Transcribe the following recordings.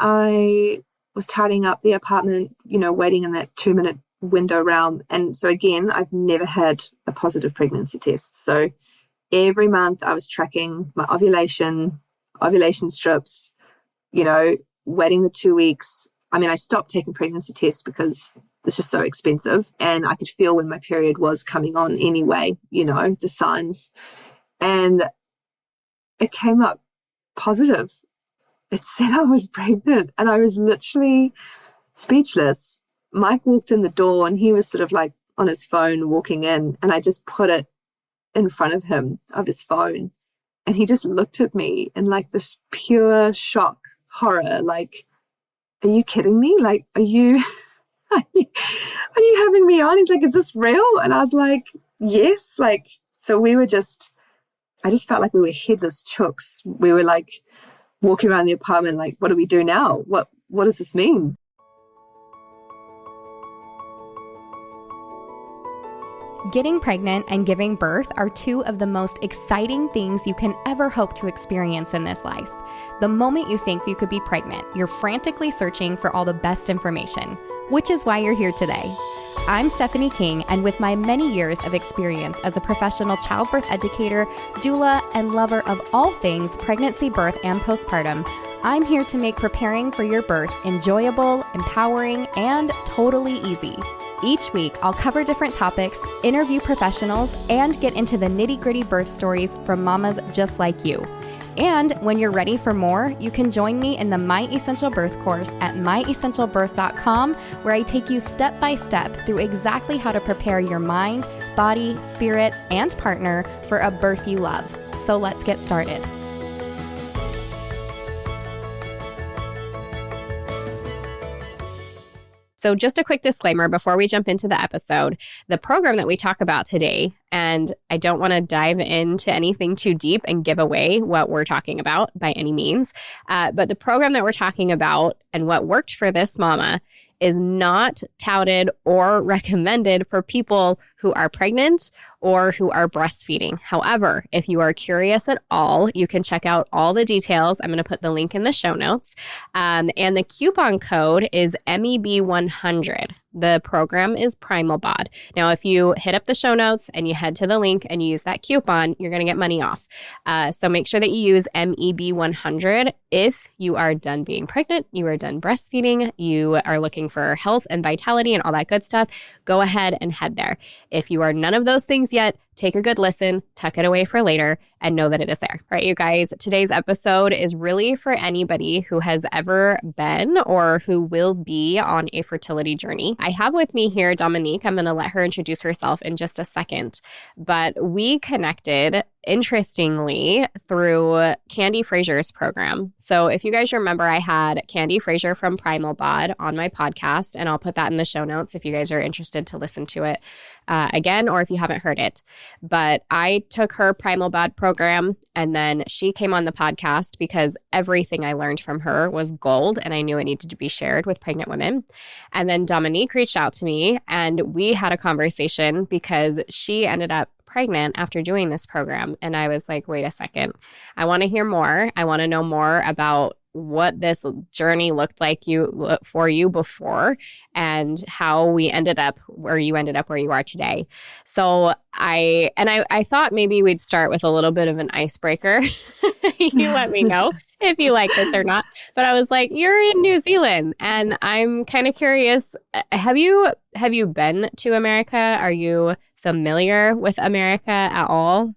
I was tidying up the apartment, waiting in that 2-minute window realm. And so again, I've never had a positive pregnancy test. So every month I was tracking my ovulation strips, waiting the 2 weeks. I mean, I stopped taking pregnancy tests because it's just so expensive. And I could feel when my period was coming on anyway, the signs. And it came up positive. It said I was pregnant, and I was literally speechless. Mike walked in the door and he was sort of like on his phone walking in, and I just put it in front of him, of his phone. And he just looked at me in like this pure shock, horror, like, are you kidding me? Like, are you having me on? He's like, is this real? And I was like, yes. Like, so I just felt like we were headless chooks. We were like walking around the apartment like, what do we do now? What does this mean? Getting pregnant and giving birth are two of the most exciting things you can ever hope to experience in this life. The moment you think you could be pregnant, you're frantically searching for all the best information, which is why you're here today. I'm Stephanie King, and with my many years of experience as a professional childbirth educator, doula, and lover of all things pregnancy, birth, and postpartum, I'm here to make preparing for your birth enjoyable, empowering, and totally easy. Each week, I'll cover different topics, interview professionals, and get into the nitty-gritty birth stories from mamas just like you. And when you're ready for more, you can join me in the My Essential Birth course at myessentialbirth.com, where I take you step by step through exactly how to prepare your mind, body, spirit, and partner for a birth you love. So let's get started. So just a quick disclaimer before we jump into the episode, the program that we talk about today, and I don't want to dive into anything too deep and give away what we're talking about by any means, but the program that we're talking about and what worked for this mama is not touted or recommended for people who are pregnant or who are breastfeeding. However, if you are curious at all, you can check out all the details. I'm going to put the link in the show notes. And the coupon code is MEB100. The program is Primal Bod. Now, if you hit up the show notes and you head to the link and you use that coupon, you're going to get money off. So make sure that you use MEB100 if you are done being pregnant, you are done breastfeeding, you are looking for health and vitality and all that good stuff. Go ahead and head there. If you are none of those things yet, take a good listen, tuck it away for later, and know that it is there. All right, you guys, today's episode is really for anybody who has ever been or who will be on a fertility journey. I have with me here Dominique. I'm going to let her introduce herself in just a second. But we connected, interestingly, through Candi Frazier's program. So if you guys remember, I had Candi Frazier from Primal Bod on my podcast, and I'll put that in the show notes if you guys are interested to listen to it again, or if you haven't heard it. But I took her Primal Bod program, and then she came on the podcast because everything I learned from her was gold, and I knew it needed to be shared with pregnant women. And then Dominique reached out to me, and we had a conversation because she ended up pregnant after doing this program. And I was like, wait a second, I want to hear more. I want to know more about what this journey looked like for you before and how we ended up where you are today. So I thought maybe we'd start with a little bit of an icebreaker. You let me know if you like this or not. But I was like, you're in New Zealand and I'm kind of curious. Have you been to America? Are you familiar with America at all?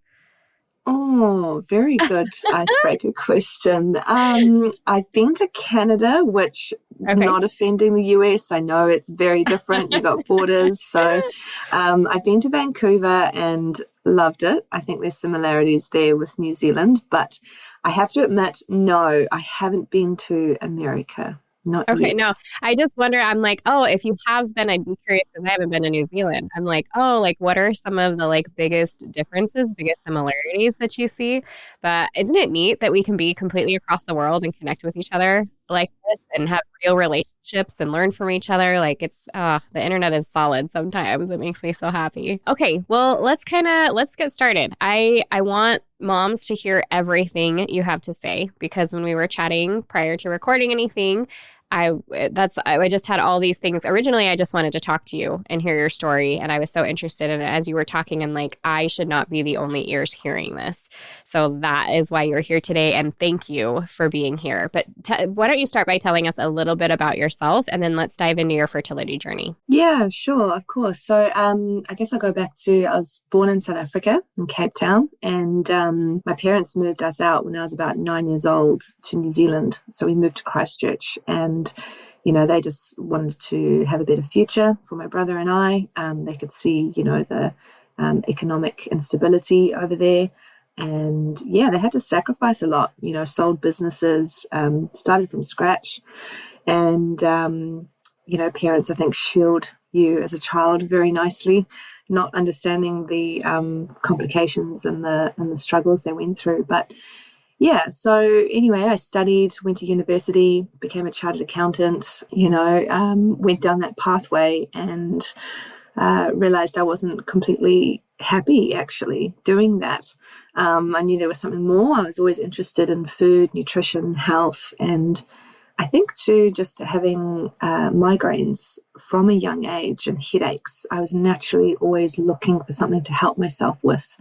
Oh, very good icebreaker question. I've been to Canada, which, not offending the US, I know it's very different. You've got borders. So I've been to Vancouver and loved it. I think there's similarities there with New Zealand. But I have to admit, no, I haven't been to America. Not yet. No, I just wonder, I'm like, oh, if you have been, I'd be curious because I haven't been to New Zealand. I'm like, oh, like what are some of the biggest differences, biggest similarities that you see? But isn't it neat that we can be completely across the world and connect with each other like this and have real relationships and learn from each other. Like it's the internet is solid sometimes. It makes me so happy. Okay, well, let's get started. I want moms to hear everything you have to say because when we were chatting prior to recording anything, I just had all these things. Originally, I just wanted to talk to you and hear your story. And I was so interested in it. As you were talking, I'm like, I should not be the only ears hearing this. So that is why you're here today. And thank you for being here. But why don't you start by telling us a little bit about yourself and then let's dive into your fertility journey. Yeah, sure, of course. So I guess I'll go back to, I was born in South Africa, in Cape Town, and my parents moved us out when I was about 9 years old to New Zealand. So we moved to Christchurch, and they just wanted to have a better future for my brother and I. They could see, the economic instability over there. And yeah, they had to sacrifice a lot, sold businesses, started from scratch. And, parents, I think, shield you as a child very nicely, not understanding the complications and the struggles they went through. But yeah, so anyway, I studied, went to university, became a chartered accountant, went down that pathway and realized I wasn't completely happy actually doing that. I knew there was something more. I was always interested in food, nutrition, health, and I think too, just having migraines from a young age and headaches. I was naturally always looking for something to help myself with,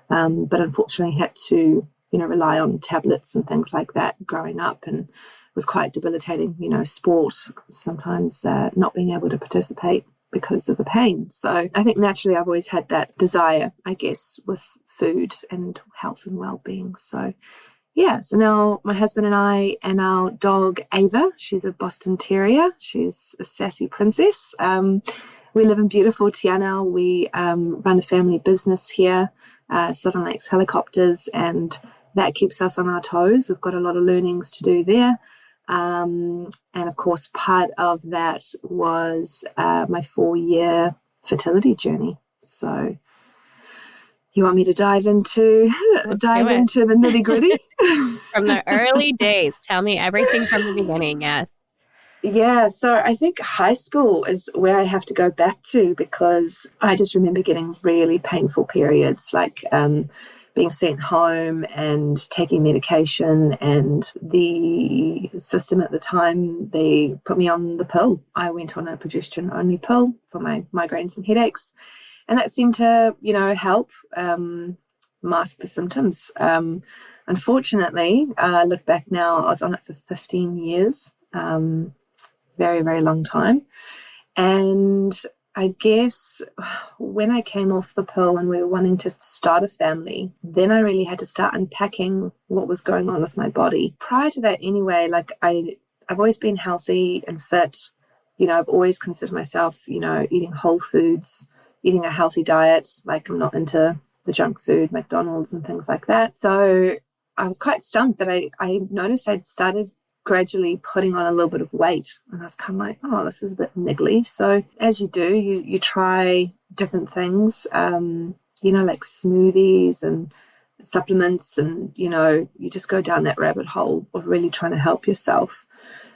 but unfortunately had to rely on tablets and things like that growing up, and it was quite debilitating, sport, sometimes not being able to participate because of the pain. So I think naturally I've always had that desire, I guess, with food and health and well-being. So yeah, so now my husband and I and our dog Ava, she's a Boston Terrier. She's a sassy princess. We live in beautiful Te Anau. We run a family business here, Southern Lakes Helicopters, and that keeps us on our toes. We've got a lot of learnings to do there. And of course, part of that was my 4-year fertility journey. So you want me to dive into the nitty gritty? From the early days, tell me everything from the beginning. Yes. Yeah, so I think high school is where I have to go back to because I just remember getting really painful periods, like being sent home and taking medication, and the system at the time, they put me on the pill. I went on a progesterone-only pill for my migraines and headaches, and that seemed to, help mask the symptoms. Unfortunately, I look back now, I was on it for 15 years, very, very long time. And I guess when I came off the pill and we were wanting to start a family, then I really had to start unpacking what was going on with my body. Prior to that anyway, like I've always been healthy and fit. I've always considered myself, eating whole foods, eating a healthy diet. Like I'm not into the junk food, McDonald's and things like that. So I was quite stumped that I noticed I'd started gradually putting on a little bit of weight, and I was kind of like, oh, this is a bit niggly. So as you do, you try different things, like smoothies and supplements, and you just go down that rabbit hole of really trying to help yourself.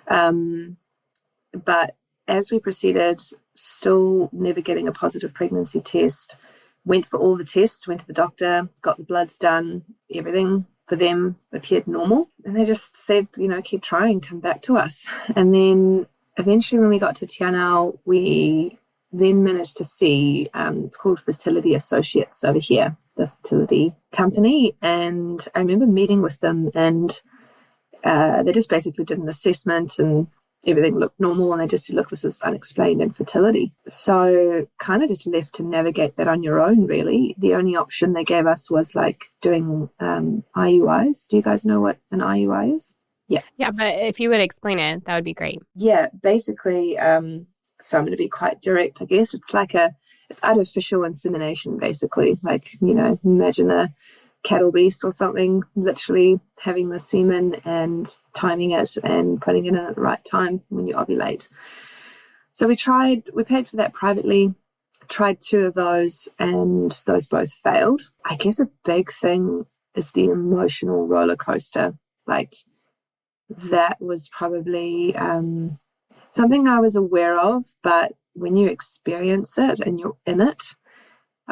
But as we proceeded, still never getting a positive pregnancy test, went for all the tests, went to the doctor, got the bloods done, everything for them appeared normal. And they just said, keep trying, come back to us. And then eventually when we got to Te Anau, we then managed to see, it's called Fertility Associates over here, the fertility company. And I remember meeting with them, and they just basically did an assessment and everything looked normal, and they just said, look, this is unexplained infertility. So kind of just left to navigate that on your own, really. The only option they gave us was like doing IUIs. Do you guys know what an IUI is? Yeah. Yeah, but if you would explain it, that would be great. Yeah, basically, so I'm going to be quite direct, I guess. It's like it's artificial insemination, basically. Like, imagine a cattle beast or something, literally having the semen and timing it and putting it in at the right time when you ovulate. So we paid for that privately, tried 2 of those, and those both failed. I guess a big thing is the emotional roller coaster. Like that was probably something I was aware of, but when you experience it and you're in it,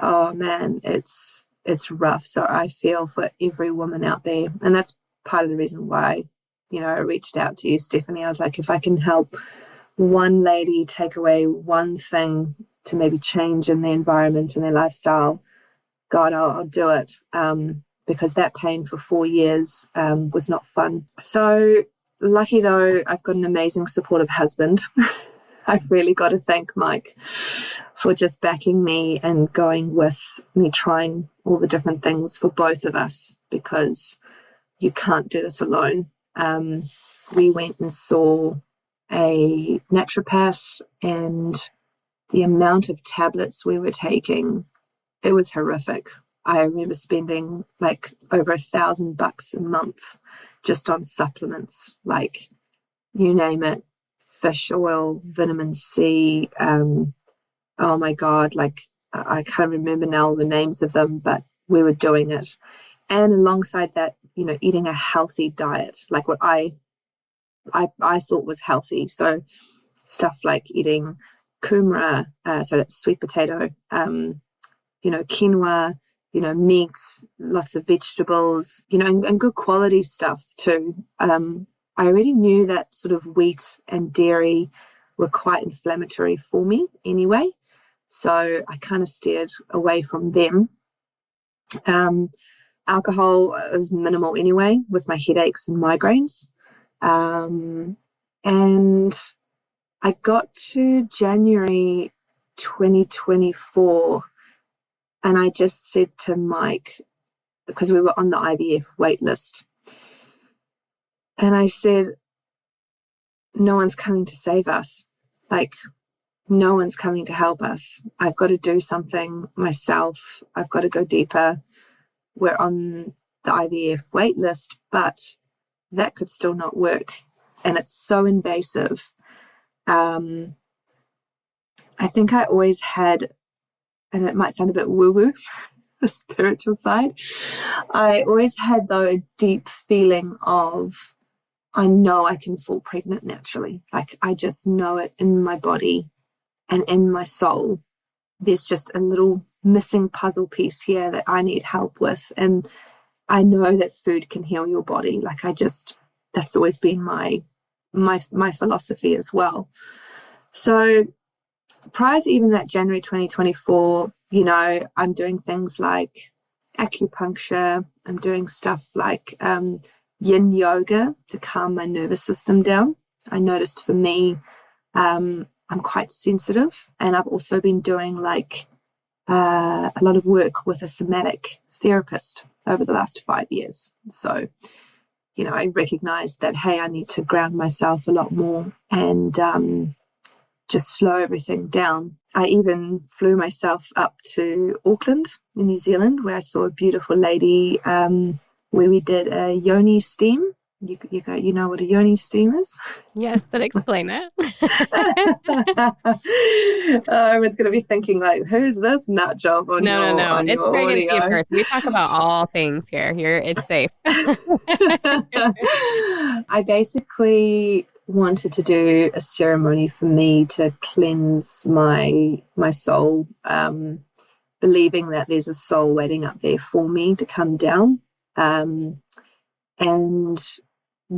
oh man, it's rough. So I feel for every woman out there, and that's part of the reason why, I reached out to you, Stephanie. I was like, if I can help one lady take away one thing to maybe change in their environment and their lifestyle, God, I'll do it. Because that pain for 4 years was not fun. So lucky though, I've got an amazing supportive husband. I've really got to thank Mike for just backing me and going with me, trying all the different things for both of us, because you can't do this alone. We went and saw a naturopath, and the amount of tablets we were taking, it was horrific. I remember spending like over $1,000 a month just on supplements, like you name it, fish oil, vitamin C. Oh my God, like I can't remember now the names of them, but we were doing it. And alongside that, eating a healthy diet, like what I thought was healthy. So stuff like eating kumara, so that's sweet potato, quinoa, meats, lots of vegetables, and good quality stuff too. I already knew that sort of wheat and dairy were quite inflammatory for me anyway, so I kind of steered away from them. Alcohol was minimal anyway with my headaches and migraines. And I got to January 2024, and I just said to Mike, because we were on the IVF waitlist, and I said, no one's coming to save us. Like, no one's coming to help us. I've got to do something myself. I've got to go deeper. We're on the IVF waitlist, but that could still not work. And it's so invasive. I think I always had, and it might sound a bit woo-woo, the spiritual side, I always had, though, a deep feeling of, I know I can fall pregnant naturally. Like, I just know it in my body and in my soul. There's just a little missing puzzle piece here that I need help with. And I know that food can heal your body. Like, that's always been my philosophy as well. So prior to even that January 2024, I'm doing things like acupuncture. I'm doing stuff like yin yoga to calm my nervous system down. I noticed for me, I'm quite sensitive, and I've also been doing like a lot of work with a somatic therapist over the last 5 years. So, I recognized that, hey, I need to ground myself a lot more and just slow everything down. I even flew myself up to Auckland in New Zealand, where I saw a beautiful lady where we did a yoni steam. You know what a yoni steam is? Yes, but explain it. Everyone's going to be thinking like, who's this nut job on No. on It's your pregnancy audio? and birth. We talk about all things here. It's safe. I basically wanted to do a ceremony for me to cleanse my soul, believing that there's a soul waiting up there for me to come down. And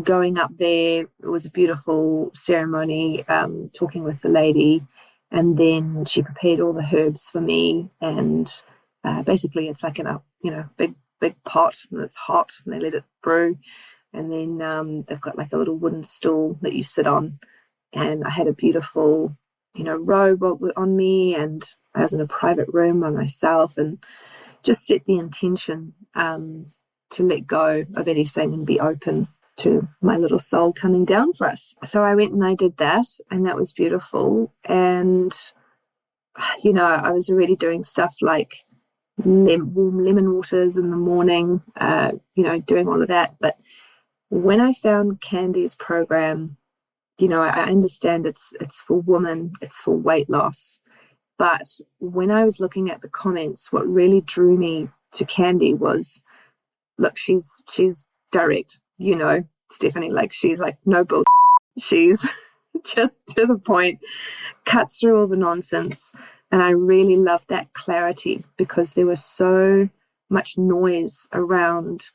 going up there, it was a beautiful ceremony, talking with the lady, and then she prepared all the herbs for me, and basically it's like in a big pot, and it's hot, and they let it brew, and then they've got like a little wooden stool that you sit on, and I had a beautiful robe on me, and I was in a private room by myself, and just set the intention to let go of anything and be open to my little soul coming down for us. So I went and I did that, and that was beautiful. And I was already doing stuff like warm lemon waters in the morning, doing all of that. But when I found Candi's program, I understand it's for women, it's for weight loss. But when I was looking at the comments, what really drew me to Candi was, look, she's direct, Stephanie. Like, she's like, no bull. She's just to the point, cuts through all the nonsense. And I really loved that clarity, because there was so much noise around,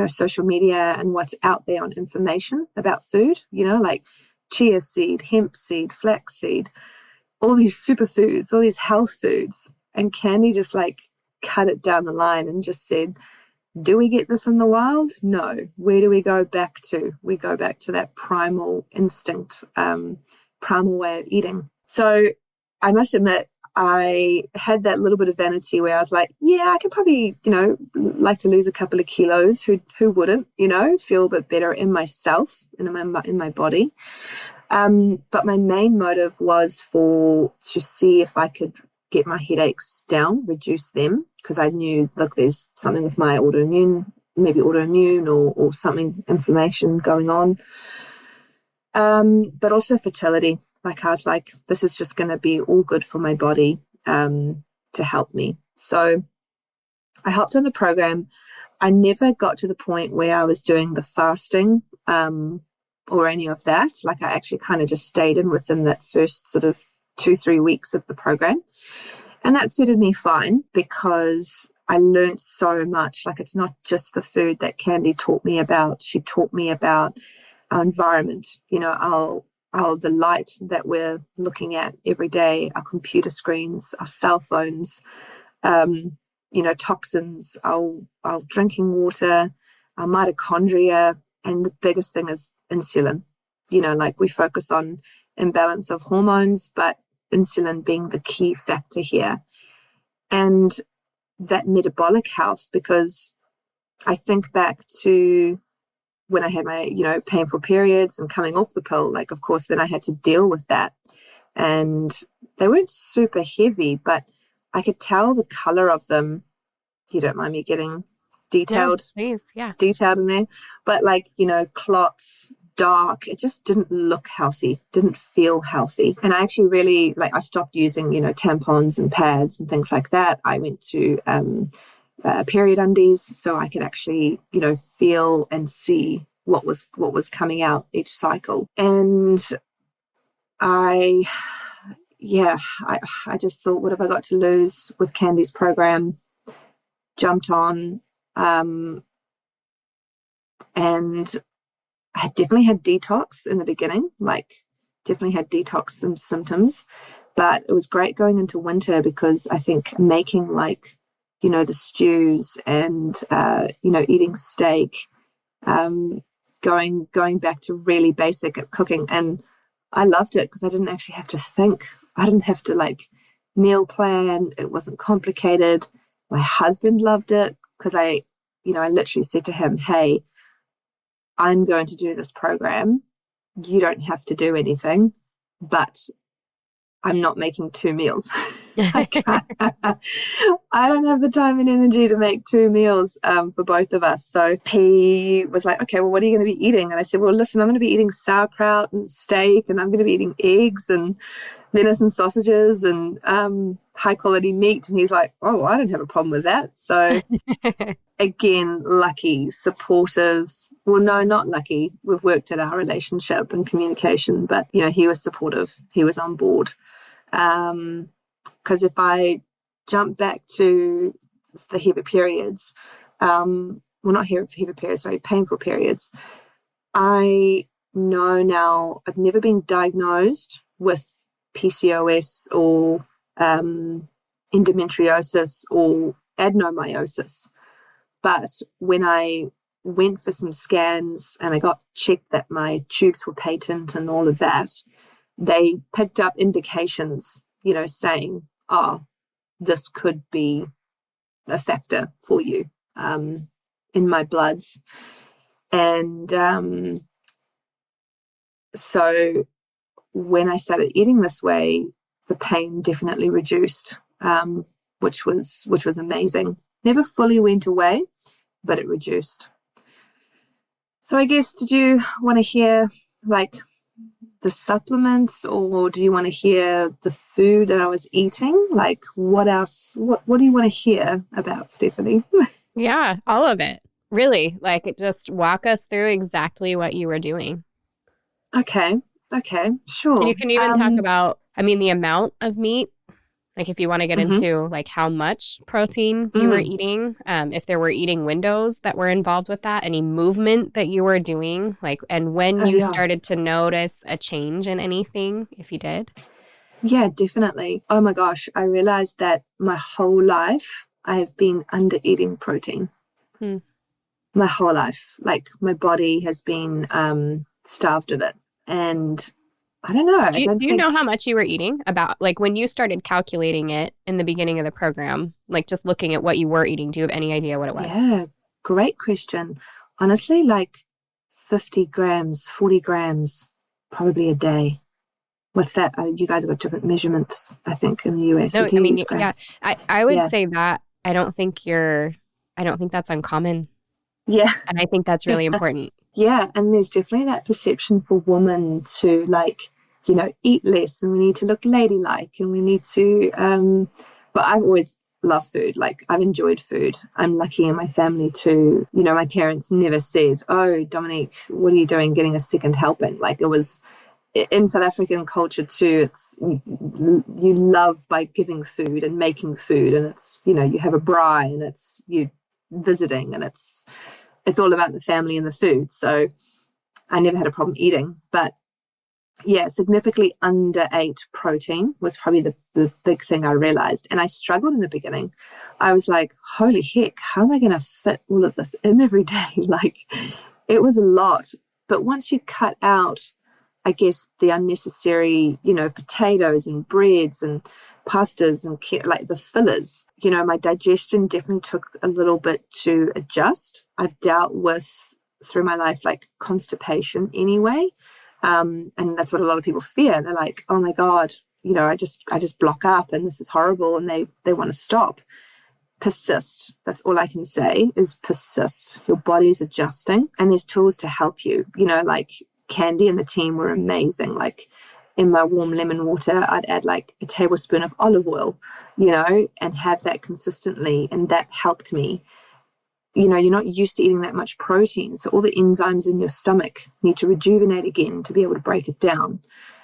social media and what's out there on information about food, like chia seed, hemp seed, flax seed, all these superfoods, all these health foods. And Candi just like cut it down the line and just said, do we get this in the wild? No. Where do we go back to? We go back to that primal instinct, primal way of eating. So I must admit, I had that little bit of vanity where I was like, yeah, I could probably, like to lose a couple of kilos. Who wouldn't, feel a bit better in myself and in my body. But my main motive was to see if I could get my headaches down, reduce them, because I knew, look, there's something with my maybe autoimmune or something, inflammation going on. But also fertility. Like, I was like, this is just going to be all good for my body to help me. So I hopped on the program. I never got to the point where I was doing the fasting or any of that. Like, I actually kind of just stayed in within that first sort of 2-3 weeks of the program. And that suited me fine, because I learned so much. Like, it's not just the food that Candi taught me about. She taught me about our environment, the light that we're looking at every day, our computer screens, our cell phones, toxins, our drinking water, our mitochondria, and the biggest thing is insulin. Like, we focus on imbalance of hormones, but insulin being the key factor here. And that metabolic health, because I think back to when I had my, painful periods and coming off the pill, like, of course, then I had to deal with that. And they weren't super heavy, but I could tell the color of them. You don't mind me getting detailed? No, please, yeah. Detailed in there. But like, clots, dark, it just didn't look healthy, didn't feel healthy. And I actually really, I stopped using, tampons and pads and things like that. I went to period undies, so I could actually, feel and see what was coming out each cycle. And I just thought, what have I got to lose with Candi's program? Jumped on, and I definitely had detox in the beginning, definitely had detox symptoms, but it was great going into winter, because I think making the stews and, eating steak, going back to really basic at cooking. And I loved it, because I didn't actually have to think. I didn't have to meal plan. It wasn't complicated. My husband loved it, because I literally said to him, hey, I'm going to do this program. You don't have to do anything, but I'm not making 2 meals. I don't have the time and energy to make 2 meals for both of us. So he was like, okay, well, what are you going to be eating? And I said, well, listen, I'm going to be eating sauerkraut and steak, and I'm going to be eating eggs and venison sausages and high quality meat. And he's like, oh, I don't have a problem with that. So again, lucky, supportive. Well, no, not lucky. We've worked at our relationship and communication, but he was supportive. He was on board. Because if I jump back to the heavy periods, not heavy periods, sorry, painful periods, I know now I've never been diagnosed with PCOS or endometriosis or adenomyosis. But when I went for some scans and I got checked that my tubes were patent and all of that, they picked up indications, saying, oh, this could be a factor for you in my bloods. And so when I started eating this way, the pain definitely reduced, which was amazing. Never fully went away, but it reduced. So I guess, did you want to hear the supplements, or do you want to hear the food that I was eating? What else? What do you want to hear about, Stephanie? Yeah, all of it. Really, like just walk us through exactly what you were doing. Okay. Okay. Sure. You can even talk about, I mean, the amount of meat. Like if you want to get Mhm. into like how much protein you were Mm. eating, if there were eating windows that were involved with that, any movement that you were doing, like, and when Oh, you yeah. started to notice a change in anything, if you did. Yeah, definitely. Oh my gosh. I realized that my whole life I have been under eating protein. Hmm. My whole life. Like my body has been starved of it. And I don't know. I Do don't you know think, how much you were eating? About like when you started calculating it in the beginning of the program, like just looking at what you were eating, do you have any idea what it was? yeah, great question. Honestly, like 50 grams, 40 grams, probably a day. What's that? You guys have got different measurements, I think, in the US. So No, do I you mean, use yeah, grams? I would Yeah. say that I don't think that's uncommon. Yeah. And I think that's really important. Yeah. And there's definitely that perception for women to like, eat less and we need to look ladylike and we need to, but I've always loved food. Like I've enjoyed food. I'm lucky in my family to, my parents never said, "Oh, Dominique, what are you doing getting a second helping?" Like it was, in South African culture too, it's you love by giving food and making food, and it's you have a braai and it's you visiting, and it's all about the family and the food. So I never had a problem eating, but yeah, significantly under ate protein was probably the big thing I realized, and I struggled in the beginning. I was like, holy heck, how am I going to fit all of this in every day? Like it was a lot, but once you cut out, I guess, the unnecessary, potatoes and breads and pastas and like the fillers, my digestion definitely took a little bit to adjust. I've dealt with through my life like constipation anyway. And that's what a lot of people fear. They're like, oh my God, I just block up and this is horrible, and they want to stop. Persist. That's all I can say is persist. Your body's adjusting and there's tools to help you. Like Candi and the team were amazing. Like in my warm lemon water, I'd add like a tablespoon of olive oil, and have that consistently. And that helped me. You're not used to eating that much protein. So all the enzymes in your stomach need to rejuvenate again to be able to break it down.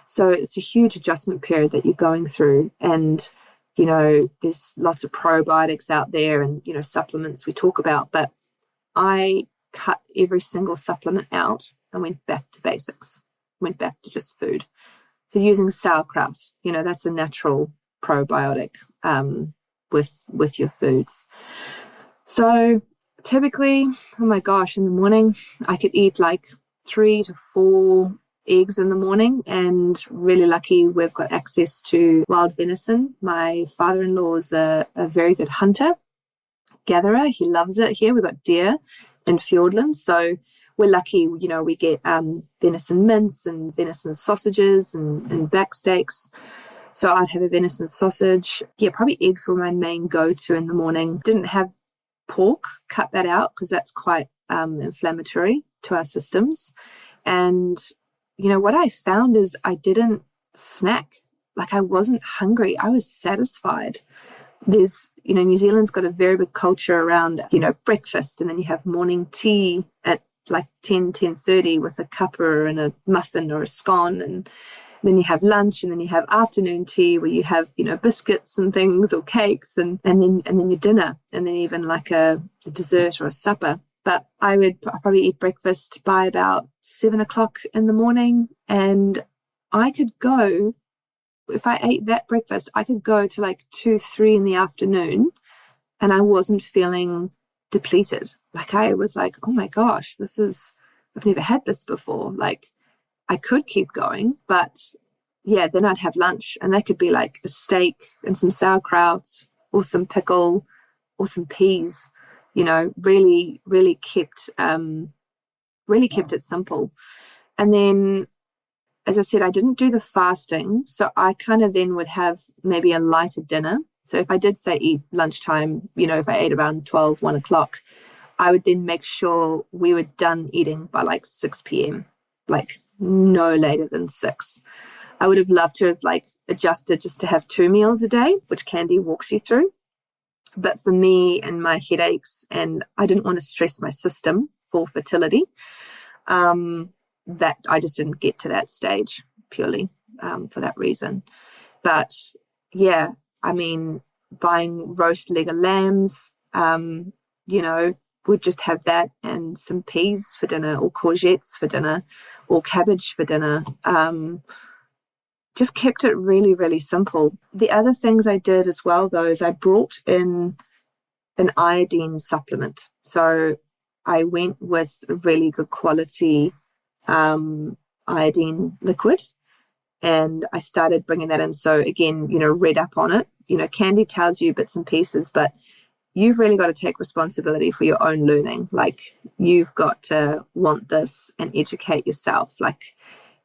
So it's a huge adjustment period that you're going through. And there's lots of probiotics out there and, supplements we talk about, but I cut every single supplement out and went back to basics, went back to just food. So using sauerkraut, that's a natural probiotic with your foods. So typically, oh my gosh, in the morning, I could eat like 3 to 4 eggs in the morning, and really lucky we've got access to wild venison. My father-in-law is a very good hunter gatherer. He loves it. Here we've got deer in Fiordland, so we're lucky. We get venison mince and venison sausages and back steaks. So I'd have a venison sausage. Yeah, probably eggs were my main go-to in the morning. Didn't have pork, cut that out because that's quite inflammatory to our systems. And what I found is I didn't snack. Like I wasn't hungry. I was satisfied. There's, New Zealand's got a very big culture around, breakfast, and then you have morning tea at like 10:30 with a cuppa and a muffin or a scone, and then you have lunch, and then you have afternoon tea where you have, biscuits and things or cakes, and then your dinner, and then even like a dessert or a supper. But I would probably eat breakfast by about 7 o'clock in the morning. And I could go, if I ate that breakfast, I could go to like 2, 3 in the afternoon and I wasn't feeling depleted. Like I was like, oh my gosh, I've never had this before. Like I could keep going, but yeah, then I'd have lunch and that could be like a steak and some sauerkraut or some pickle or some peas, really, really kept it simple. And then, as I said, I didn't do the fasting. So I kind of then would have maybe a lighter dinner. So if I did say eat lunchtime, if I ate around 12, 1 o'clock, I would then make sure we were done eating by like 6 p.m., like no later than 6. I would have loved to have like adjusted just to have 2 meals a day, which Candi walks you through. But for me and my headaches, and I didn't want to stress my system for fertility, that I just didn't get to that stage purely for that reason. But yeah, I mean, buying roast leg of lambs, we'd just have that and some peas for dinner, or courgettes for dinner, or cabbage for dinner. Just kept it really, really simple. The other things I did as well, though, is I brought in an iodine supplement. So I went with a really good quality iodine liquid, and I started bringing that in. So again, read up on it. Candi tells you bits and pieces, but you've really got to take responsibility for your own learning. Like, you've got to want this and educate yourself. Like,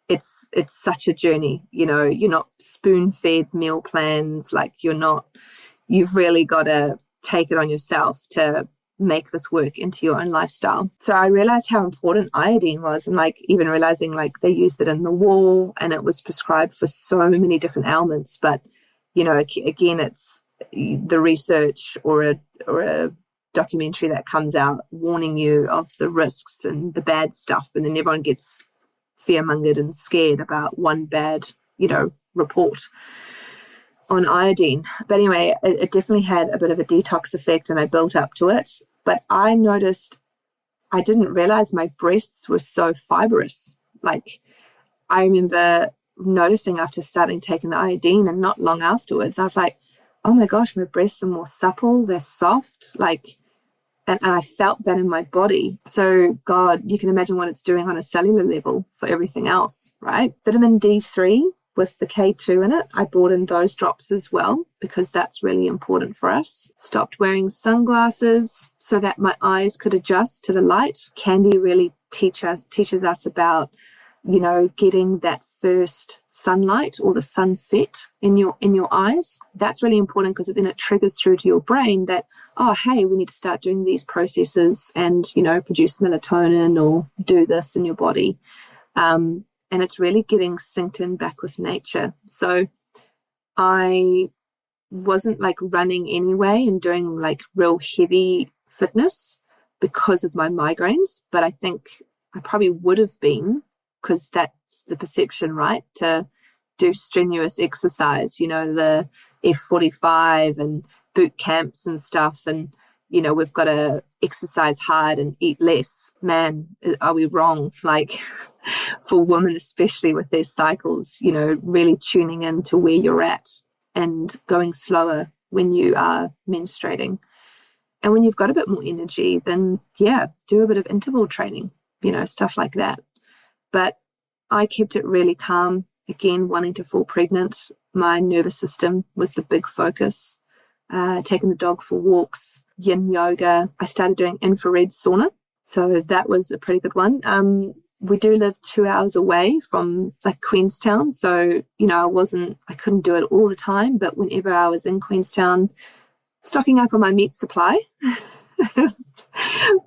it's such a journey. You're not spoon-fed meal plans. Like, you've really got to take it on yourself to make this work into your own lifestyle. So I realized how important iodine was, and like even realizing like they used it in the war and it was prescribed for so many different ailments. But again, it's the research or a documentary that comes out warning you of the risks and the bad stuff, and then everyone gets fear-mongered and scared about one bad report on iodine. But anyway, it definitely had a bit of a detox effect, and I built up to it. But I noticed, I didn't realize my breasts were so fibrous. Like, I remember noticing after starting taking the iodine, and not long afterwards, I was like, oh my gosh, my breasts are more supple, they're soft, like, and I felt that in my body. So God, you can imagine what it's doing on a cellular level for everything else, right? Vitamin D3 with the K2 in it, I brought in those drops as well, because that's really important for us. Stopped wearing sunglasses so that my eyes could adjust to the light. Candi really teaches us about, getting that first sunlight or the sunset in your eyes. That's really important, because then it triggers through to your brain that, oh, hey, we need to start doing these processes and, produce melatonin or do this in your body. And it's really getting synced in back with nature. So I wasn't like running anyway and doing like real heavy fitness because of my migraines, but I think I probably would have been, because that's the perception, right? To do strenuous exercise, the F45 and boot camps and stuff. And, we've got to exercise hard and eat less. Man, are we wrong? Like, for women, especially with their cycles, really tuning into where you're at and going slower when you are menstruating. And when you've got a bit more energy, then yeah, do a bit of interval training, stuff like that. But I kept it really calm. Again, wanting to fall pregnant, my nervous system was the big focus. Taking the dog for walks, yin yoga. I started doing infrared sauna. So that was a pretty good one. We do live 2 hours away from like Queenstown. So, I couldn't do it all the time, but whenever I was in Queenstown, stocking up on my meat supply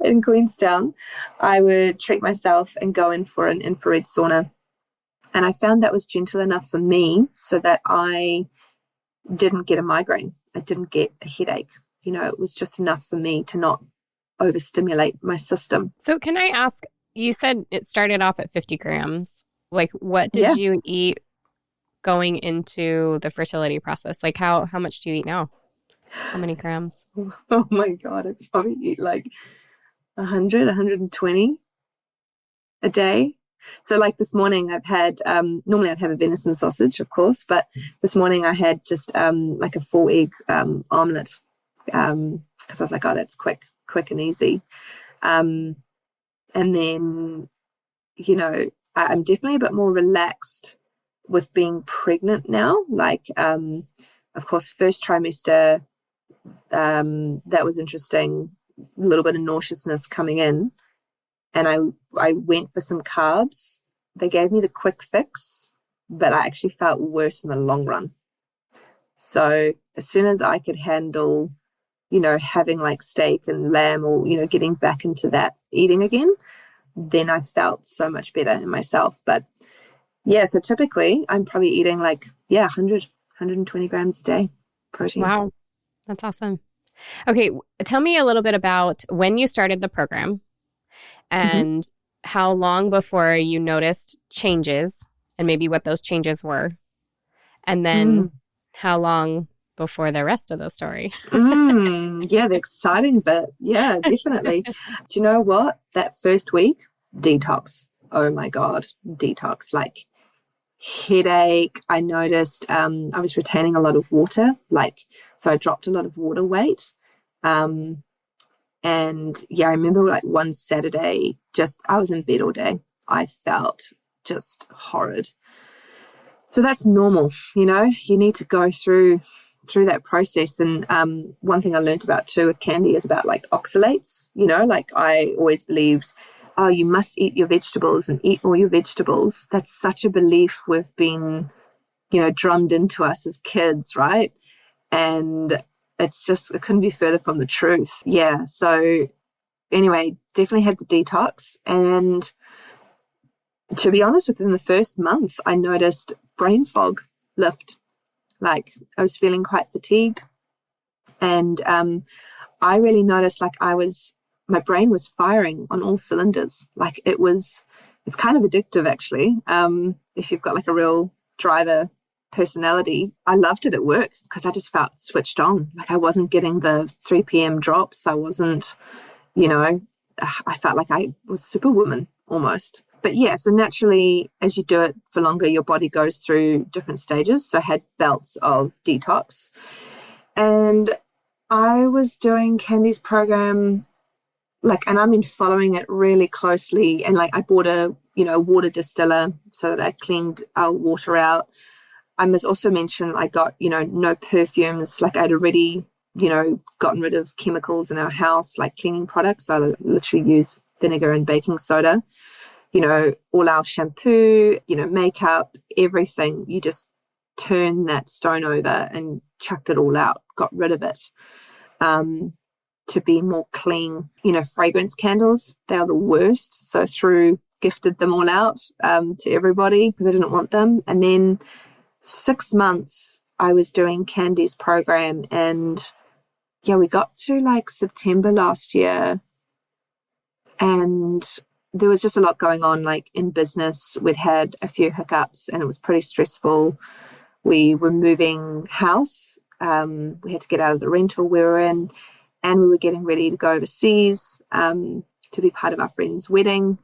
in Queenstown, I would treat myself and go in for an infrared sauna. And I found that was gentle enough for me so that I didn't get a migraine. I didn't get a headache. It was just enough for me to not overstimulate my system. So can I ask, you said it started off at 50 grams. Like, what did you eat going into the fertility process? Like, how much do you eat now? How many grams? Oh my God, I probably eat like 100, 120 a day. So like this morning I've had, normally I'd have a venison sausage, of course, but this morning I had just like a 4-egg omelette, because I was like, oh, that's quick and easy. And then, I'm definitely a bit more relaxed with being pregnant now. Like, of course, first trimester, that was interesting, a little bit of nauseousness coming in. And I went for some carbs. They gave me the quick fix, but I actually felt worse in the long run. So as soon as I could handle, having like steak and lamb or, getting back into that eating again, then I felt so much better in myself. But yeah, so typically I'm probably eating like, 100, 120 grams a day protein. Wow. That's awesome. Okay, tell me a little bit about when you started the program Hmm. and how long before you noticed changes and maybe what those changes were. And then how long before the rest of the story. Yeah, the exciting bit. Yeah, definitely. Do you know what? That first week, detox. Oh my God, detox. Like headache. I noticed I was retaining a lot of water. So I dropped a lot of water weight. Um, and yeah, I remember like one Saturday, just I was in bed all day. I felt just horrid. So that's normal, you need to go through that process. And one thing I learned about too with Candi is about like oxalates. Like I always believed, oh, you must eat your vegetables and eat all your vegetables. That's such a belief we've been, drummed into us as kids, right? And it couldn't be further from the truth. Yeah. So anyway, definitely had the detox. And to be honest, within the first month, I noticed brain fog lift. Like I was feeling quite fatigued. And I really noticed like my brain was firing on all cylinders. Like it's kind of addictive actually. If you've got like a real driver personality, I loved it at work because I just felt switched on. Like I wasn't getting the 3 p.m. drops. I wasn't, you know, I felt like I was superwoman almost. But yeah, so naturally, as you do it for longer, your body goes through different stages. So I had belts of detox. And I was doing Candi's program, and I'm following it really closely. And like, I bought a, water distiller so that I cleaned our water out. I must also mention I got, no perfumes. Like I'd already, gotten rid of chemicals in our house, like cleaning products. So I literally use vinegar and baking soda. All our shampoo, makeup, everything. You just turn that stone over and chucked it all out, got rid of it, to be more clean. Fragrance candles, they are the worst. So gifted them all out to everybody because I didn't want them. And then 6 months I was doing Candi's program, and yeah, we got to like September last year, and there was just a lot going on, like in business. We'd had a few hiccups and it was pretty stressful. We were moving house. We had to get out of the rental we were in, and we were getting ready to go overseas to be part of our friend's wedding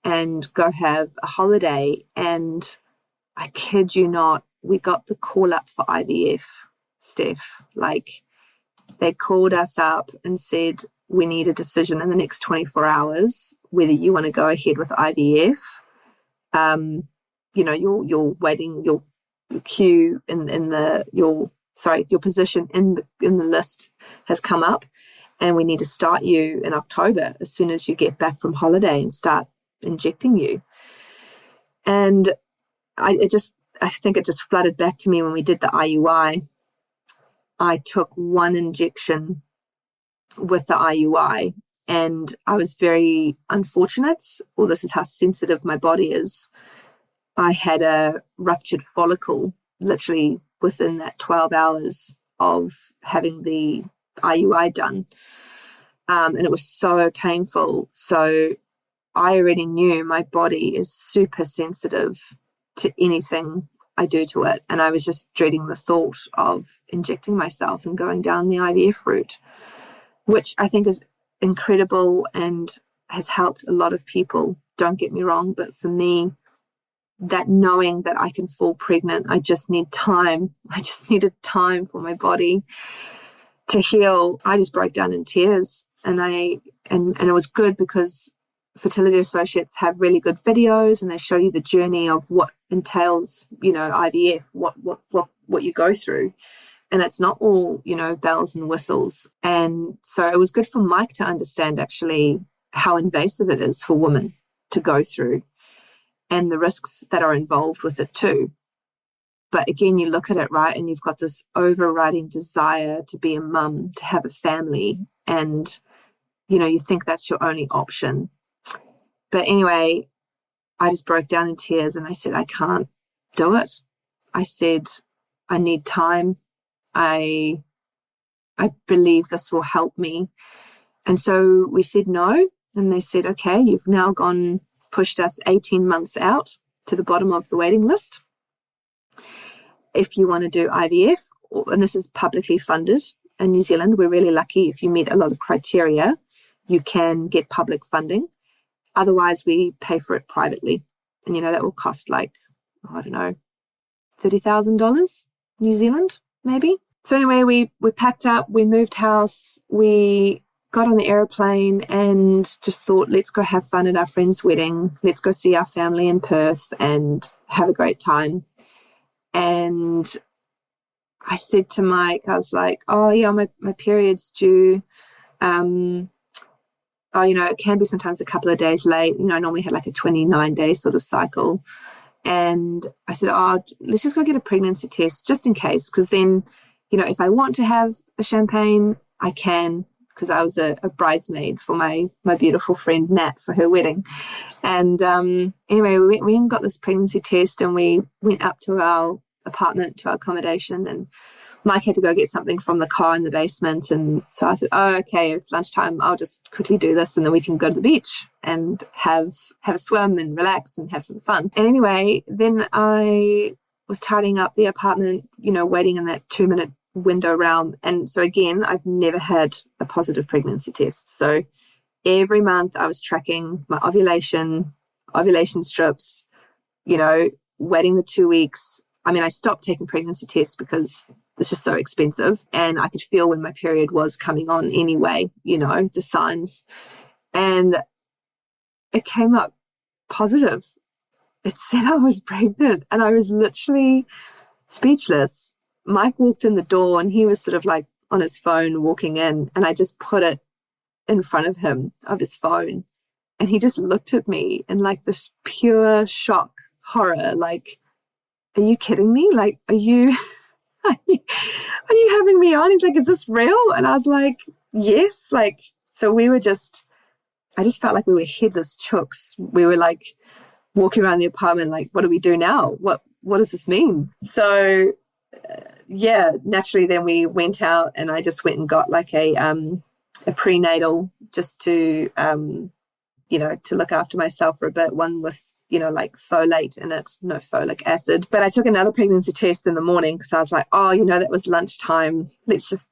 and go have a holiday. And I kid you not, we got the call up for IVF, Steph. Like they called us up and said, we need a decision in the next 24 hours whether you want to go ahead with IVF. You're waiting, your queue your position in the list has come up, and we need to start you in October as soon as you get back from holiday and start injecting you. And I think it just flooded back to me when we did the IUI. I took one injection with the IUI, and I was very unfortunate. Well, this is how sensitive my body is. I had a ruptured follicle literally within that 12 hours of having the IUI done. And it was so painful. So I already knew my body is super sensitive to anything I do to it. And I was just dreading the thought of injecting myself and going down the IVF route, which I think is incredible and has helped a lot of people. Don't get me wrong, but for me, that knowing that I can fall pregnant, I just need time. I just needed time for my body to heal. I just broke down in tears, and it was good because fertility associates have really good videos, and they show you the journey of what entails, IVF, what you go through. And it's not all, bells and whistles. And so it was good for Mike to understand actually how invasive it is for women to go through and the risks that are involved with it too. But again, you look at it, right, and you've got this overriding desire to be a mum, to have a family, and, you think that's your only option. But anyway, I just broke down in tears and I said, I can't do it. I said, I need time. I I believe this will help me. And so we said no. And they said, okay, you've now pushed us 18 months out to the bottom of the waiting list. If you want to do IVF, and this is publicly funded in New Zealand, we're really lucky. If you meet a lot of criteria, you can get public funding. Otherwise, we pay for it privately. And, that will cost like, I don't know, $30,000 New Zealand, maybe. So anyway, we packed up, we moved house, we got on the airplane and just thought, let's go have fun at our friend's wedding. Let's go see our family in Perth and have a great time. And I said to Mike, I was like, oh yeah, my period's due. It can be sometimes a couple of days late. I normally had like a 29-day sort of cycle. And I said, let's just go get a pregnancy test just in case. Because then, if I want to have a champagne, I can, because I was a bridesmaid for my beautiful friend Nat for her wedding. And anyway, we went and got this pregnancy test, and we went up to our apartment, to our accommodation, and Mike had to go get something from the car in the basement. And so I said, okay, it's lunchtime. I'll just quickly do this, and then we can go to the beach and have a swim and relax and have some fun. And anyway, then I was tidying up the apartment, waiting in that 2-minute window realm. And so again, I've never had a positive pregnancy test. So every month I was tracking my ovulation strips, waiting the 2 weeks. I stopped taking pregnancy tests because it's just so expensive, and I could feel when my period was coming on anyway, the signs. And it came up positive. It said I was pregnant, and I was literally speechless. Mike walked in the door, and he was sort of like on his phone walking in, and I just put it in front of him, of his phone, and he just looked at me in like this pure shock, horror, like, are you kidding me? Like, are you are you having me on? He's like, is this real? And I was like, yes. Like, so I just felt like we were headless chooks. We were like walking around the apartment like, what do we do now? What does this mean? So naturally then we went out, and I just went and got like a prenatal, just to to look after myself for a bit, one with like folate in it, no folic acid. But I took another pregnancy test in the morning because I was like, that was lunchtime. Let's just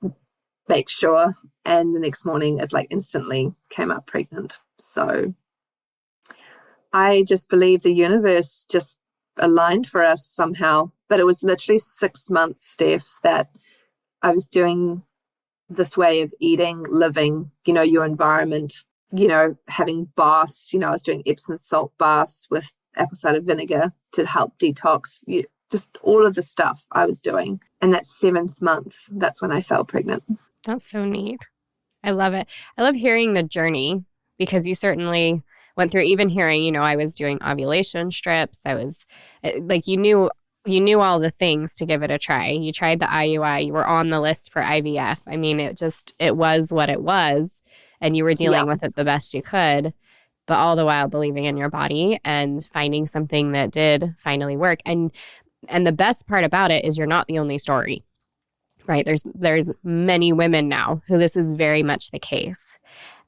make sure. And the next morning it like instantly came up pregnant. So I just believe the universe just aligned for us somehow. But it was literally 6 months, Steph, that I was doing this way of eating, living, your environment, having baths, I was doing Epsom salt baths with apple cider vinegar to help detox, just all of the stuff I was doing. And that 7th month, that's when I fell pregnant. That's so neat. I love it. I love hearing the journey, because you certainly went through, even hearing, I was doing ovulation strips. I was like, you knew all the things to give it a try. You tried the IUI, you were on the list for IVF. I mean, it was what it was. And you were dealing with it the best you could, but all the while believing in your body and finding something that did finally work. And the best part about it is you're not the only story, right? There's many women now who this is very much the case.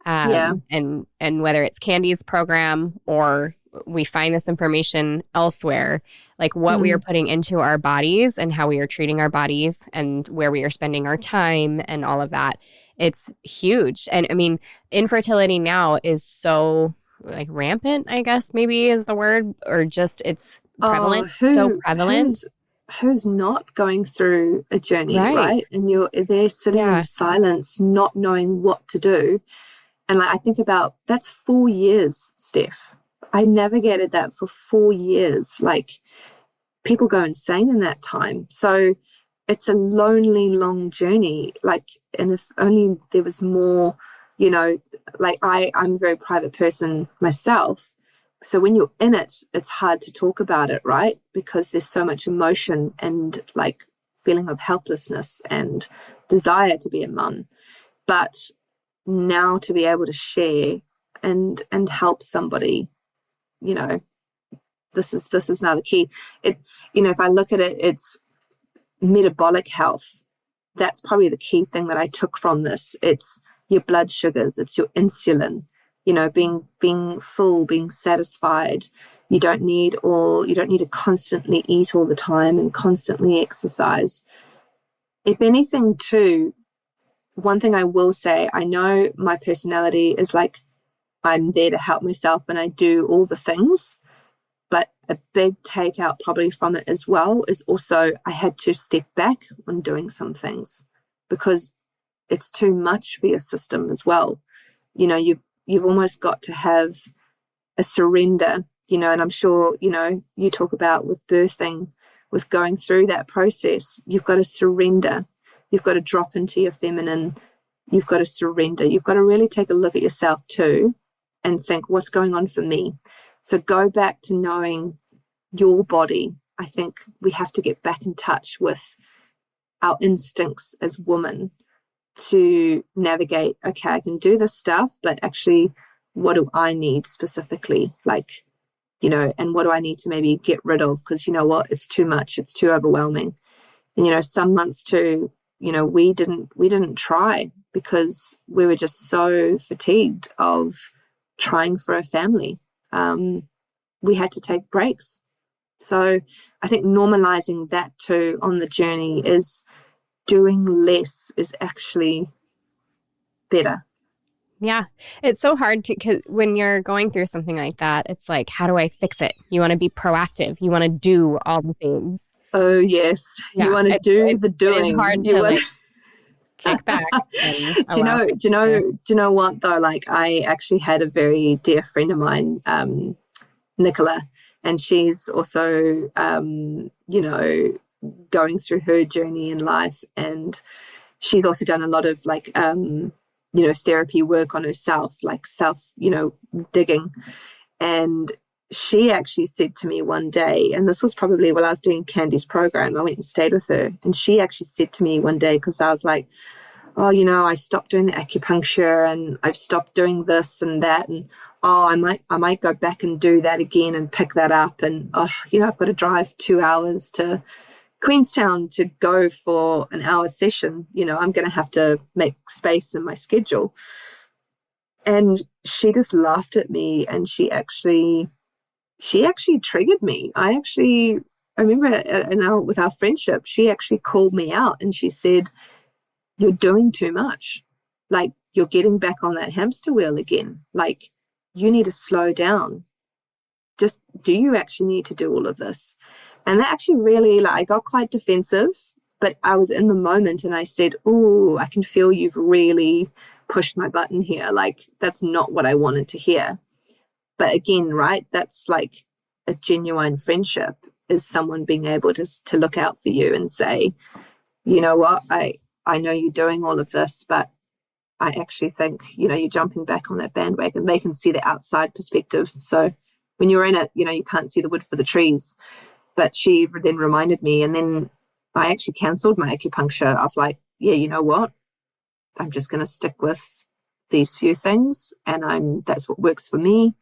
And whether it's Candi's program or we find this information elsewhere, like what we are putting into our bodies and how we are treating our bodies and where we are spending our time and all of that, it's huge. And I mean, infertility now is so like rampant, I guess maybe is the word, or just it's prevalent, so prevalent. Who's not going through a journey, right? And they're sitting in silence, not knowing what to do. And like I think about, that's 4 years, Steph. I navigated that for 4 years. Like, people go insane in that time. So it's a lonely, long journey. Like, and if only there was more, like I'm a very private person myself. So when you're in it, it's hard to talk about it, right? Because there's so much emotion and like feeling of helplessness and desire to be a mum. But now to be able to share and help somebody, this is now the key. If I look at it, it's metabolic health, that's probably the key thing that I took from this. It's your blood sugars, it's your insulin, being full, being satisfied. You don't need to constantly eat all the time and constantly exercise. If anything, too, one thing I will say, I know my personality is like, I'm there to help myself and I do all the things. But a big takeout probably from it as well is also I had to step back on doing some things because it's too much for your system as well. You've almost got to have a surrender, and I'm sure, you talk about with birthing, with going through that process, you've got to surrender. You've got to drop into your feminine. You've got to surrender. You've got to really take a look at yourself too and think, what's going on for me? So go back to knowing your body. I think we have to get back in touch with our instincts as women to navigate, okay, I can do this stuff, but actually, what do I need specifically? And what do I need to maybe get rid of? Because you know what? It's too much. It's too overwhelming. And, some months too, we didn't try because we were just so fatigued of trying for a family. We had to take breaks. So I think normalizing that too on the journey is doing less is actually better. Yeah. It's so hard cause when you're going through something like that, it's like, how do I fix it? You want to be proactive. You want to do all the things. Oh, yes. Yeah. You want to do the doing. It's hard to kick back. Do you know what though? I actually had a very dear friend of mine, Nicola, and she's also, going through her journey in life, and she's also done a lot of therapy work on herself, digging. And she actually said to me one day, and this was probably while I was doing Candi's program, I went and stayed with her, and she actually said to me one day, because I was like, oh, I stopped doing the acupuncture and I've stopped doing this and that, and I might go back and do that again and pick that up, and I've got to drive 2 hours to Queenstown to go for an hour session. I'm going to have to make space in my schedule. And she just laughed at me, and she actually triggered me. I remember with our friendship, she actually called me out and she said, you're doing too much. You're getting back on that hamster wheel again. You need to slow down. Just, do you actually need to do all of this? And that actually really, I got quite defensive, but I was in the moment and I said, oh, I can feel you've really pushed my button here. That's not what I wanted to hear. But again, right, that's a genuine friendship, is someone being able to look out for you and say, you know what, I know you're doing all of this, but I actually think, you're jumping back on that bandwagon. They can see the outside perspective. So when you're in it, you can't see the wood for the trees. But she then reminded me, and then I actually cancelled my acupuncture. I was like, yeah, you know what? I'm just going to stick with these few things, and that's what works for me.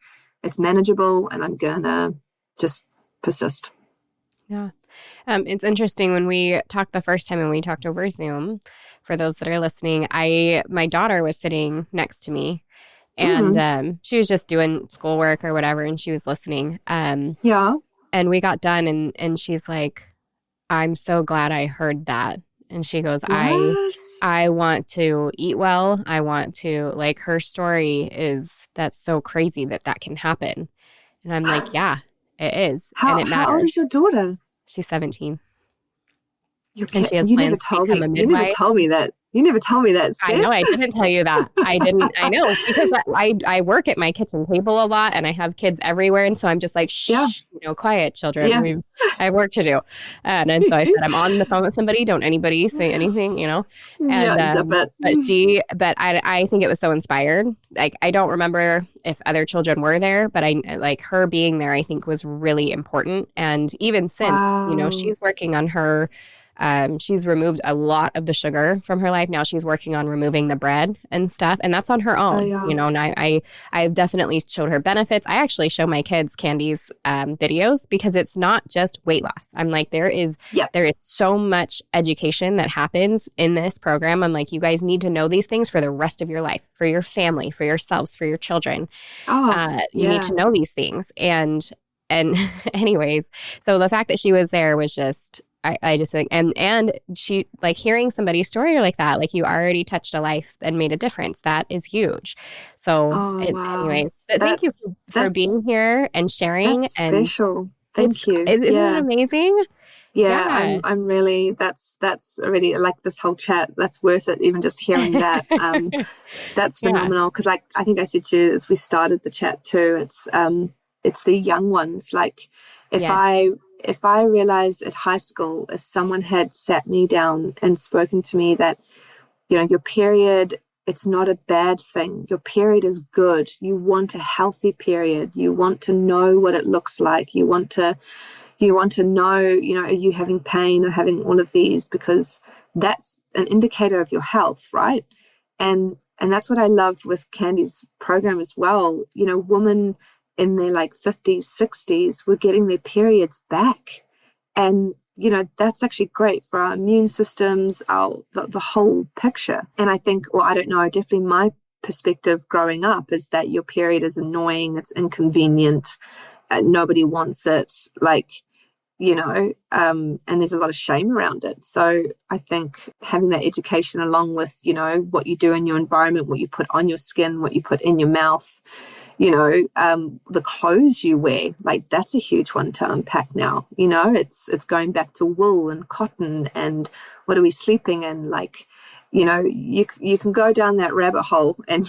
It's manageable, and I'm going to just persist. Yeah. It's interesting when we talked the first time and we talked over Zoom, for those that are listening, my daughter was sitting next to me, and she was just doing schoolwork or whatever, and she was listening. Yeah. And we got done, and she's like, I'm so glad I heard that. And she goes, I want to eat well. I want to, her story is, that's so crazy that can happen. And I'm like, yeah, it is. And it matters. How old is your daughter? She's 17. And she has plans to become a midwife. You never told me that. You never told me that, Steph. I know. I didn't tell you that. I know. Because I work at my kitchen table a lot, and I have kids everywhere. And so I'm just like, shh, quiet, children. Yeah. I have work to do. And so I said, I'm on the phone with somebody. Don't anybody say anything, And, zip it. But I think it was so inspired. I don't remember if other children were there, but her being there, I think was really important. And even since, she's working on her She's removed a lot of the sugar from her life. Now she's working on removing the bread and stuff. And that's on her own, you know, and I've definitely showed her benefits. I actually show my kids Candi's videos because it's not just weight loss. I'm like, there is so much education that happens in this program. I'm like, you guys need to know these things for the rest of your life, for your family, for yourselves, for your children. You need to know these things. And anyways, so the fact that she was there was just, I just think, and she, like, hearing somebody's story like that, like, you already touched a life and made a difference. That is huge. So anyways, thank you for being here and sharing. That's special. Thank you. Isn't it amazing? Yeah. I'm really, that's already, like, this whole chat, that's worth it. Even just hearing that, that's phenomenal. Cause I think I said to you as we started the chat too, it's the young ones. Like, if I realized at high school, if someone had sat me down and spoken to me that, you know, your period, it's not a bad thing. Your period is good. You want a healthy period. You want to know what it looks like. You want to know, you know, are you having pain or having all of these? Because that's an indicator of your health, right? And that's what I loved with Candi's program as well. You know, women in their like 50s, 60s were getting their periods back. And, you know, that's actually great for our immune systems, the whole picture. And I think, or I don't know, definitely my perspective growing up is that your period is annoying, it's inconvenient, nobody wants it, like, you know, and there's a lot of shame around it. So I think having that education along with, you know, what you do in your environment, what you put on your skin, what you put in your mouth, you know, the clothes you wear, like, that's a huge one to unpack now. You know, it's going back to wool and cotton and what are we sleeping in? Like, you know, you can go down that rabbit hole and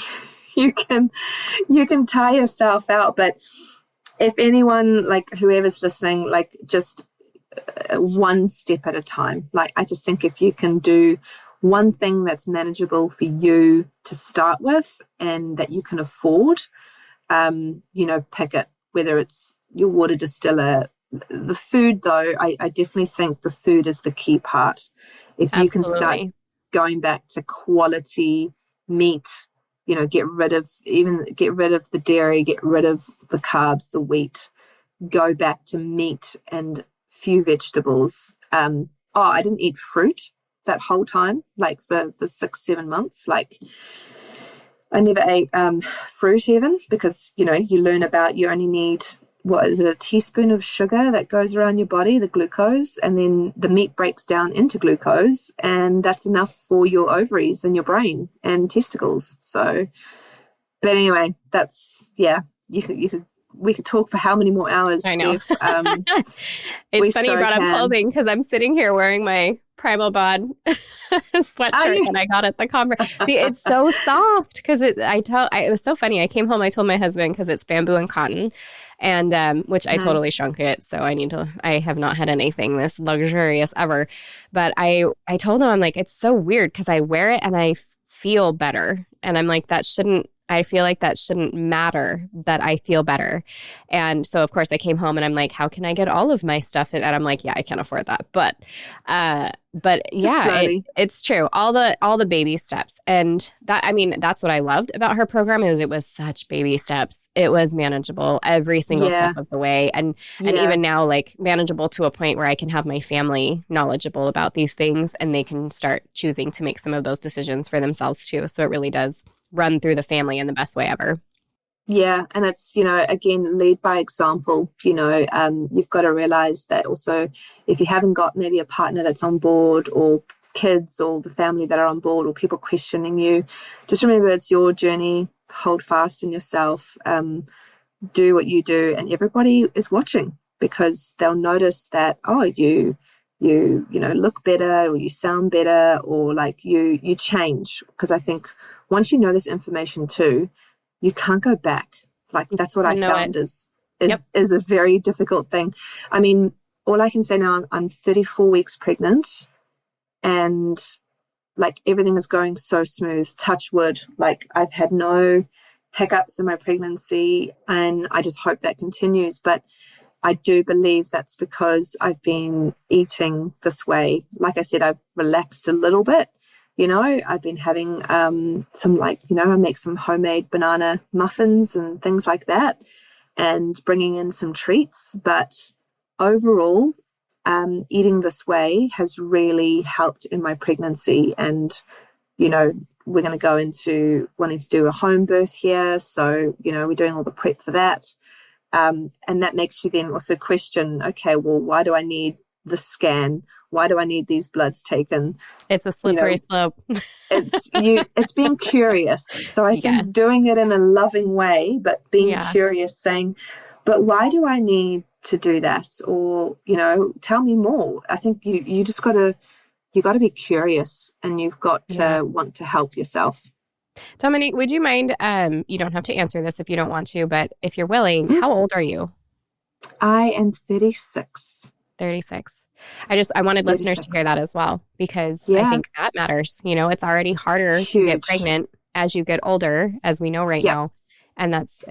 you can tire yourself out. But if anyone, like, whoever's listening, like, just one step at a time. Like, I just think if you can do one thing that's manageable for you to start with and that you can afford, you know, pick it, whether it's your water distiller. The food, though, I definitely think the food is the key part. If you can start going back to quality meat, you know, get rid of the dairy, get rid of the carbs, the wheat, go back to meat and few vegetables. I didn't eat fruit that whole time, like for 6-7 months. Like, I never ate fruit even, because, you know, you learn about you only need, what is it, a teaspoon of sugar that goes around your body, the glucose, and then the meat breaks down into glucose, and that's enough for your ovaries and your brain and testicles. So, but anyway, that's, we could talk for how many more hours, I know. Steph. It's funny you brought up clothing, because I'm sitting here wearing my Primal Bod sweatshirt and I got at the conference. It's so soft because it was so funny. I came home, I told my husband, because it's bamboo and cotton, and which I totally shrunk it. So I have not had anything this luxurious ever. But I told him, I'm like, it's so weird because I wear it and I feel better. And I'm like, I feel like that shouldn't matter, that I feel better. And so, of course, I came home and I'm like, how can I get all of my stuff in? And I'm like, yeah, I can't afford that. But yeah, it's true. All the baby steps. And that, I mean, that's what I loved about her program, is it was such baby steps. It was manageable every single step of the way. And even now, like, manageable to a point where I can have my family knowledgeable about these things and they can start choosing to make some of those decisions for themselves too. So it really does run through the family in the best way ever. Yeah. And it's, you know, again, lead by example. You know, you've got to realize that also, if you haven't got maybe a partner that's on board, or kids or the family that are on board, or people questioning you, just remember it's your journey. Hold fast in yourself, do what you do, and everybody is watching, because they'll notice that, oh, you know, look better, or you sound better, or like you change. Because I think once you know this information too, you can't go back. Like, that's what I found is a very difficult thing. I mean, all I can say now, I'm 34 weeks pregnant, and like, everything is going so smooth, touch wood. Like, I've had no hiccups in my pregnancy, and I just hope that continues. But I do believe that's because I've been eating this way. Like I said, I've relaxed a little bit. I've been having some I make some homemade banana muffins and things like that, and bringing in some treats. But overall, eating this way has really helped in my pregnancy. And, we're going to go into wanting to do a home birth here. So, we're doing all the prep for that. And that makes you then also question, okay, well, why do I need the scan? Why do I need these bloods taken? It's a slippery slope. It's being curious. So I think doing it in a loving way, but being curious, saying, but why do I need to do that? Or, tell me more. I think you just got to be curious, and you've got to want to help yourself. Dominique, would you mind, you don't have to answer this if you don't want to, but if you're willing, how old are you? I am 36. 36. I wanted 36. Listeners to hear that as well, because I think that matters. It's already harder to get pregnant as you get older, as we know right now. And that's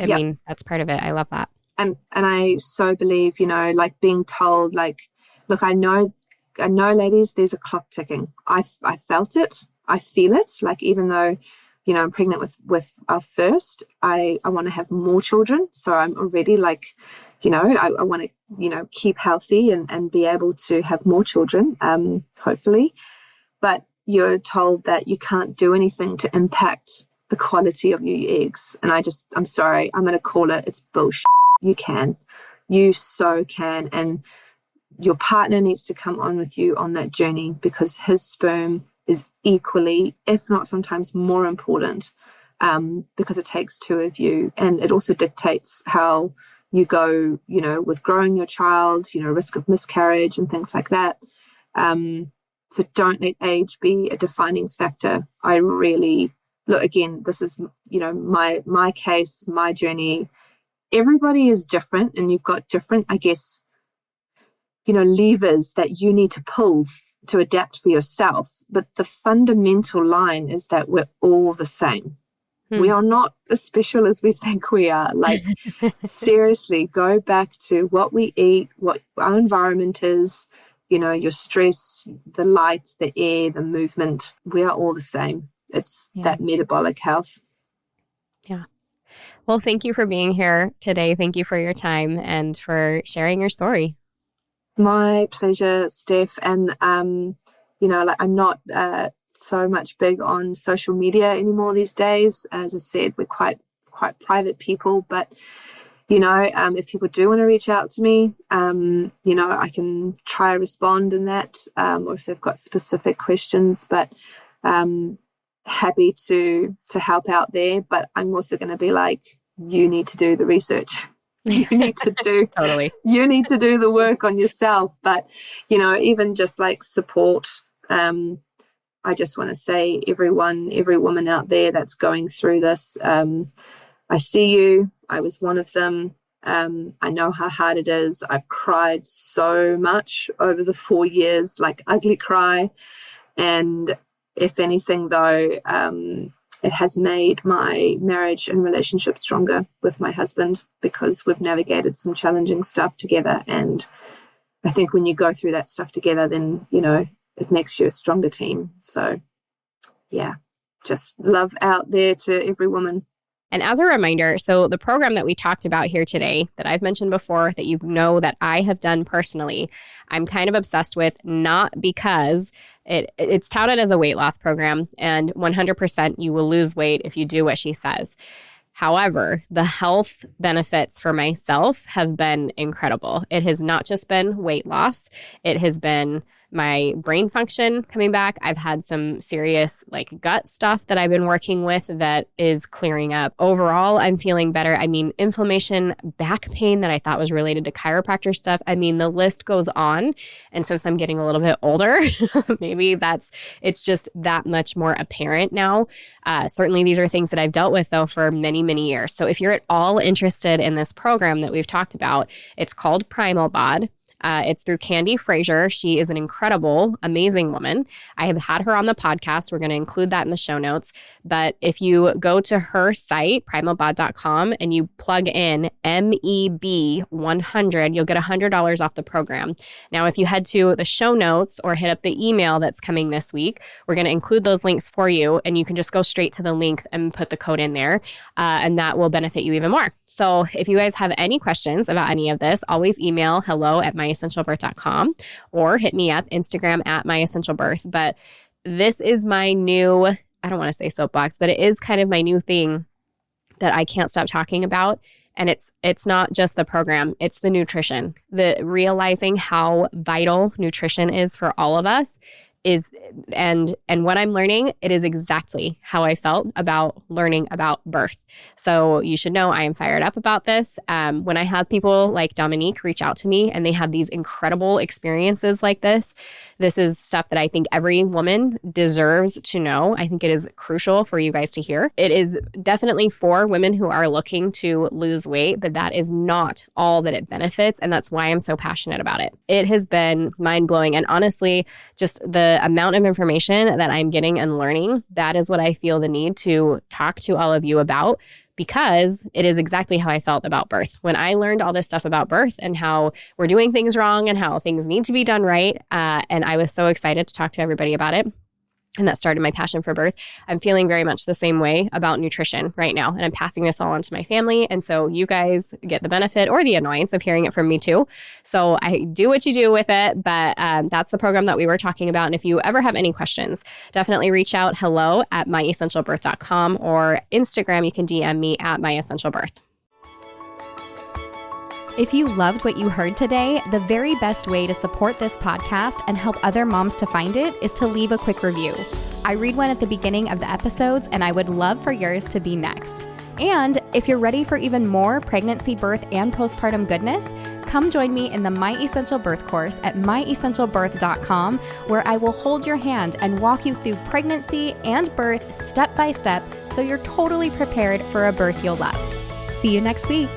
part of it. I love that. And I so believe, like being told, like, look, I know, ladies, there's a clock ticking. I felt it. I feel it. Like, even though, I'm pregnant with our first, I want to have more children. So I'm already like, I want to, keep healthy and be able to have more children, hopefully. But you're told that you can't do anything to impact the quality of your eggs. And I'm sorry, I'm going to call it, it's bullshit. You can. You so can. And your partner needs to come on with you on that journey, because his sperm is equally, if not sometimes more important, because it takes two of you. And it also dictates how you go, with growing your child, risk of miscarriage and things like that. So don't let age be a defining factor. I really, look, again, this is, my case, my journey. Everybody is different, and you've got different, I guess, levers that you need to pull to adapt for yourself. But the fundamental line is that we're all the same. We are not as special as we think we are. Like, seriously, go back to what we eat, what our environment is, your stress, the light, the air, the movement. We are all the same. It's that metabolic health. Yeah. Well, thank you for being here today. Thank you for your time and for sharing your story. My pleasure, Steph. And, I'm not so much big on social media anymore these days. As I said, we're quite private people. But, if people do want to reach out to me, I can try to respond in that, or if they've got specific questions. But happy to help out there. But I'm also going to be like, you need to do the research. You need to do totally. You need to do the work on yourself. But even just like support, I just want to say, every woman out there that's going through this, I see you. I was one of them. I know how hard it is. I've cried so much over the 4 years, like ugly cry. And if anything, though, it has made my marriage and relationship stronger with my husband, because we've navigated some challenging stuff together. And I think when you go through that stuff together, then, it makes you a stronger team. So, yeah, just love out there to every woman. And as a reminder, so the program that we talked about here today, that I've mentioned before, that that I have done personally, I'm kind of obsessed with, not because it's touted as a weight loss program, and 100% you will lose weight if you do what she says. However, the health benefits for myself have been incredible. It has not just been weight loss. It has been my brain function coming back. I've had some serious gut stuff that I've been working with that is clearing up. Overall, I'm feeling better. I mean, inflammation, back pain that I thought was related to chiropractor stuff. I mean, the list goes on. And since I'm getting a little bit older, maybe it's just that much more apparent now. Certainly, these are things that I've dealt with, though, for many, many years. So if you're at all interested in this program that we've talked about, it's called Primal Bod. It's through Candi Frazier. She is an incredible, amazing woman. I have had her on the podcast. We're going to include that in the show notes. But if you go to her site, primalbod.com, and you plug in MEB100, you'll get $100 off the program. Now, if you head to the show notes or hit up the email that's coming this week, we're going to include those links for you, and you can just go straight to the link and put the code in there, and that will benefit you even more. So if you guys have any questions about any of this, always email hello@myessentialbirth.com or hit me up Instagram @myessentialbirth. But this is my new, I don't want to say soapbox, but it is kind of my new thing that I can't stop talking about. And it's not just the program, it's the nutrition. The realizing how vital nutrition is for all of us is, and what I'm learning, it is exactly how I felt about learning about birth. So you should know I am fired up about this. When I have people like Dominique reach out to me and they have these incredible experiences like this is stuff that I think every woman deserves to know. I think it is crucial for you guys to hear. It is definitely for women who are looking to lose weight, but that is not all that it benefits. And that's why I'm so passionate about it. It has been mind-blowing. And honestly, just the amount of information that I'm getting and learning, that is what I feel the need to talk to all of you about, because it is exactly how I felt about birth. When I learned all this stuff about birth and how we're doing things wrong and how things need to be done right, and I was so excited to talk to everybody about it. And that started my passion for birth. I'm feeling very much the same way about nutrition right now. And I'm passing this all on to my family. And so you guys get the benefit or the annoyance of hearing it from me too. So I do what you do with it. But that's the program that we were talking about. And if you ever have any questions, definitely reach out hello@myessentialbirth.com or Instagram. You can DM me @myessentialbirth. If you loved what you heard today, the very best way to support this podcast and help other moms to find it is to leave a quick review. I read one at the beginning of the episodes, and I would love for yours to be next. And if you're ready for even more pregnancy, birth, and postpartum goodness, come join me in the My Essential Birth course at myessentialbirth.com, where I will hold your hand and walk you through pregnancy and birth step by step so you're totally prepared for a birth you'll love. See you next week.